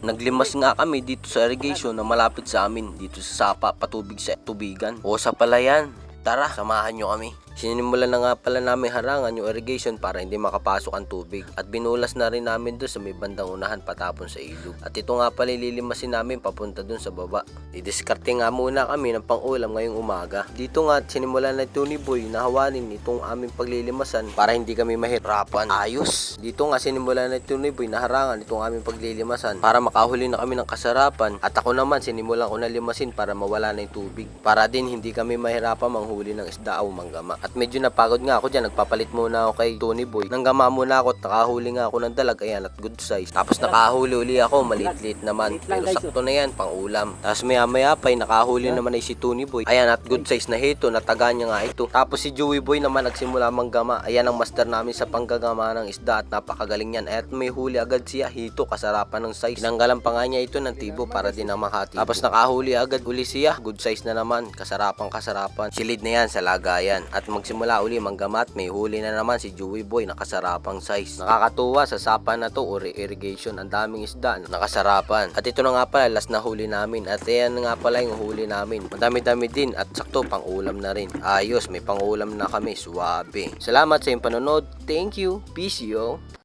Naglimas nga kami dito sa irrigation na malapit sa amin, dito sa sapa, patubig sa tubigan. O sa palayan, tara, samahan nyo kami. Sinimulan na nga pala namin harangan yung irrigation para hindi makapasok ang tubig. At binulas na rin namin doon sa may bandang unahan patapon sa ilog. At ito nga pala lilimasin namin papunta doon sa baba. Didiskarte nga muna kami ng pang-ulam ngayong umaga. Dito nga sinimulan na ito ni Boy na hawanin itong aming paglilimasan para hindi kami mahirapan. Ayos! Dito nga sinimulan na ito ni Boy na harangan itong aming paglilimasan para makahuli na kami ng kasarapan. At ako naman sinimulan ko na limasin para mawala na yung tubig. Para din hindi kami mahirapan manghuli ng isda o manggama. At medyo napagod nga ako dyan, nagpapalit muna ako kay Tony Boy. Nanggama muna ako at nakahuli nga ako ng dalag, ayan, at good size. Tapos nakahuli uli ako, maliit-liit naman. Pero sakto na yan, pang ulam. Tapos maya pa nakahuli naman ay si Tony Boy. Ayan, at good size na hito, nataga niya nga ito. Tapos si Joey Boy naman nagsimula manggama. Ayan ang master namin sa panggagama ng isda at napakagaling yan. At may huli agad siya, hito, kasarapan ng size. Tinanggalan pa nga niya ito ng tibo para din ang makati. Tapos nakahuli agad uli siya, good size na naman, kasarapan. Silid na yan sa lagayan. At magsimula uli manggamat, may huli na naman si Joey Boy na kasarapang size. Nakakatuwa sa sapa na to o irrigation, ang daming isda na nakasarapan. At ito na nga pala last na huli namin. At ayan nga pala yung huli namin. Madami-dami din at sakto pang ulam na rin. Ayos, may pang ulam na kami, suwabe. Salamat sa iyong panonood. Thank you. Peace yo.